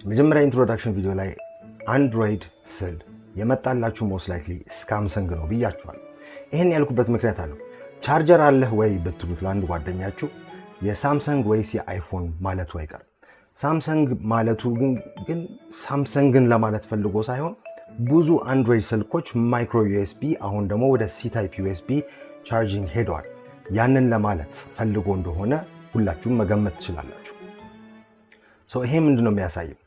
መጀመሪያ ኢንትሮዳክሽን ቪዲዮ ላይ አንድሮይድ ስል የመጣላችሁ ሞስት ላይክሊ ሳምሰንግ ነው ብያችኋል። ይሄን ያልኩበት ምክንያት አለው። ቻርጀር አለህ ወይ ብትሉት ለአንድ ጓደኛችሁ የሳምሰንግ ወይስ የአይፎን ማለቱ አይቀርም። ሳምሰንግ ማለቱ ግን ሳምሰንግን ለማለት ፈልጎ ሳይሆን ብዙ አንድሮይድ ስልኮች ማይክሮ ዩኤስቢ አሁን ደግሞ ወደ ሲ ታይፕ ዩኤስቢ ቻርጂንግ ሄደዋል። ያንን ለማለት ፈልጎ እንደሆነ ሁላችሁም መገመት ትችላላችሁ። ይሄ ምንድነው የሚያሳየው?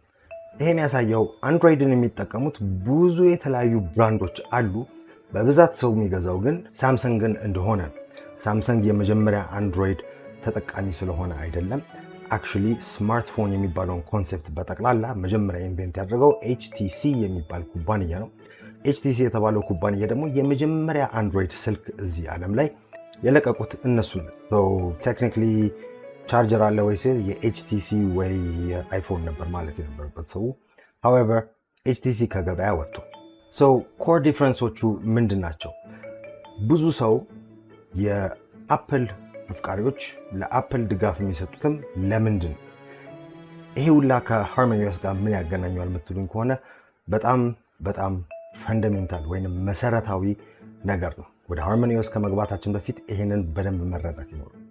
ይሄ የሚያሳየው አንድሮይድን የሚጠቀሙት ብዙ የተለያዩ ብራንዶች አሉ። በብዛት ሰው የሚገዛው ግን ሳምሰንግን እንደሆነ ነው። ሳምሰንግ የመጀመሪያ አንድሮይድ ተጠቃሚ ስለሆነ አይደለም። አክቹሊ ስማርትፎን የሚባለውን ኮንሴፕት በጠቅላላ መጀመሪያ ኢንቨንት ያደረገው HTC የሚባል ኩባንያ ነው። HTC የተባለው ኩባንያ ደግሞ የመጀመሪያ አንድሮይድ ስልክ እዚህ ዓለም ላይ የለቀቁት እነሱ ነው። ቴክኒካሊ ቻርጀር አለ ወይ ሲል የHTC ወይ የአይፎን ነበር ማለት የነበረበት ሰው። however HTC ከገበያ ወጥቶ ኮር ዲፍረንሶቹ ምንድን ናቸው? ብዙ ሰው የአፕል አፍቃሪዎች ለአፕል ድጋፍ የሚሰጡትም ለምንድን ነው? ይሄ ሁላ ከHarmonyOS ጋር ምን ያገናኘዋል የምትሉኝ ከሆነ በጣም ፈንዳሜንታል ወይንም መሰረታዊ ነገር ነው። ወደ HarmonyOS ከመግባታችን በፊት ይሄንን በደንብ መረዳት ይኖራል።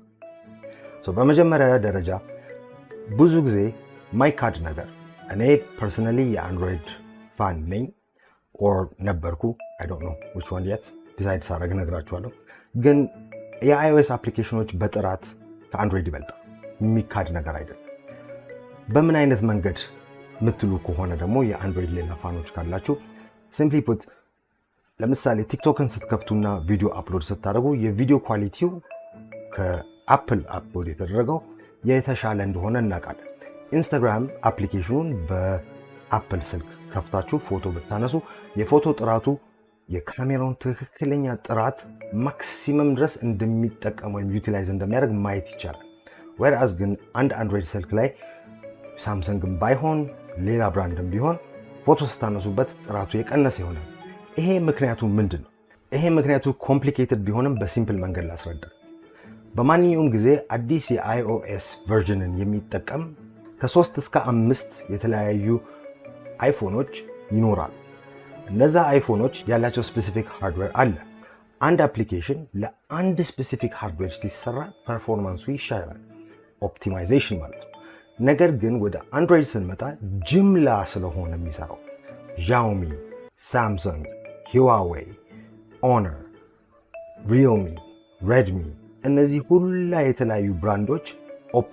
በመጀመሪያ ደረጃ ብዙ ጊዜ ማይካድ ነገር እኔ ፐርሰናሊ የአንድሮይድ ፋን ነኝ ኦር ነበርኩ። I don't know which one yet ዲሳይድ ሳደርግ እነግራችኋለሁ። ግን የአይኦኤስ አፕሊኬሽኖች በጥራት ከአንድሮይድ ይበልጣል። የሚካድ ነገር አይደለም። በምን አይነት መንገድ ምትሉ ከሆነ ደግሞ የአንድሮይድ ሌላ ፋኖች ካላችሁ ሲምፕሊ ፑት ለምሳሌ ቲክቶክን ስትከፍቱና ቪዲዮ አፕሎድ ስታደርጉ የቪዲዮ ኳሊቲው ከአፕል አፕሎድ የተደረገው የተሻለ እንደሆነ እናውቃለን። ኢንስታግራም አፕሊኬሽኑን በአፕል ስልክ ከፍታችሁ ፎቶ ብታነሱ የፎቶ ጥራቱ የካሜራውን ትክክለኛ ጥራት ማክሲመም ድረስ እንደሚጠቀም ወይም ዩቲላይዝ እንደሚያደርግ ማየት ይቻላል። ወይራዝ ግን አንድ አንድሮይድ ስልክ ላይ ሳምሰንግም ባይሆን ሌላ ብራንድም ቢሆን ፎቶ ስታነሱበት ጥራቱ የቀነሰ ይሆናል። ይሄ ምክንያቱ ምንድን ነው? ይሄ ምክንያቱ ኮምፕሊኬትድ ቢሆንም በሲምፕል መንገድ ላስረዳ። በማንኛውም ጊዜ አዲስ የአይኦኤስ ቨርዥንን የሚጠቀም ከ3 እስከ 5 የተለያዩ አይፎኖች ይኖራሉ። እነዛ አይፎኖች ያላቸው ስፔሲፊክ ሃርድዌር አለ። አንድ አፕሊኬሽን ለአንድ ስፔሲፊክ ሃርድዌር ሲሰራ ፐርፎርማንሱ ይሻላል፣ ኦፕቲማይዜሽን ማለት ነው። ነገር ግን ወደ አንድሮይድ ስንመጣ ጅምላ ስለሆነ የሚሰራው ዣኦሚ፣ ሳምሰንግ፣ ሂዋዌይ፣ ኦነር፣ ሪልሚ፣ ሬድሚ እነዚህ ሁላ የተለያዩ ብራንዶች፣ ኦፖ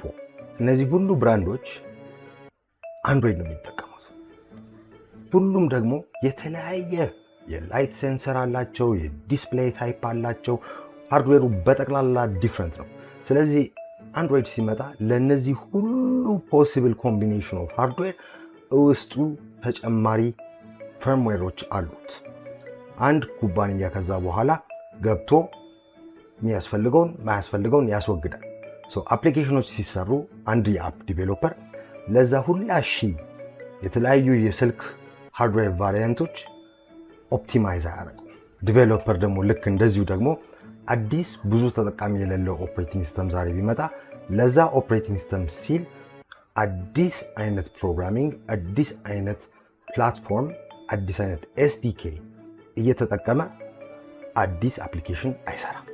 እነዚህ ሁሉ ብራንዶች አንድሮይድ ነው የሚጠቀሙት። ሁሉም ደግሞ የተለያየ የላይት ሴንሰር አላቸው፣ የዲስፕሌይ ታይፕ አላቸው። ሃርድዌሩ በጠቅላላ ዲፍረንት ነው። ስለዚህ አንድሮይድ ሲመጣ ለነዚህ ሁሉ ፖሲብል ኮምቢኔሽን ኦፍ ሃርድዌር ውስጡ ተጨማሪ ፈርምዌሮች አሉት። አንድ ኩባንያ ከዛ በኋላ ገብቶ የሚያስፈልገውን ማያስፈልገውን ያስወግዳል። አፕሊኬሽኖች ሲሰሩ አንድ የአፕ ዲቬሎፐር ለዛ ሁላ የተለያዩ የስልክ ሃርድዌር ቫሪያንቶች ኦፕቲማይዝ አያደርጉም። ዲቬሎፐር ደግሞ ልክ እንደዚሁ ደግሞ አዲስ ብዙ ተጠቃሚ የሌለው ኦፕሬቲንግ ሲስተም ዛሬ ቢመጣ ለዛ ኦፕሬቲንግ ሲስተም ሲል አዲስ አይነት ፕሮግራሚንግ፣ አዲስ አይነት ፕላትፎርም፣ አዲስ አይነት ኤስዲኬ እየተጠቀመ አዲስ አፕሊኬሽን አይሰራም።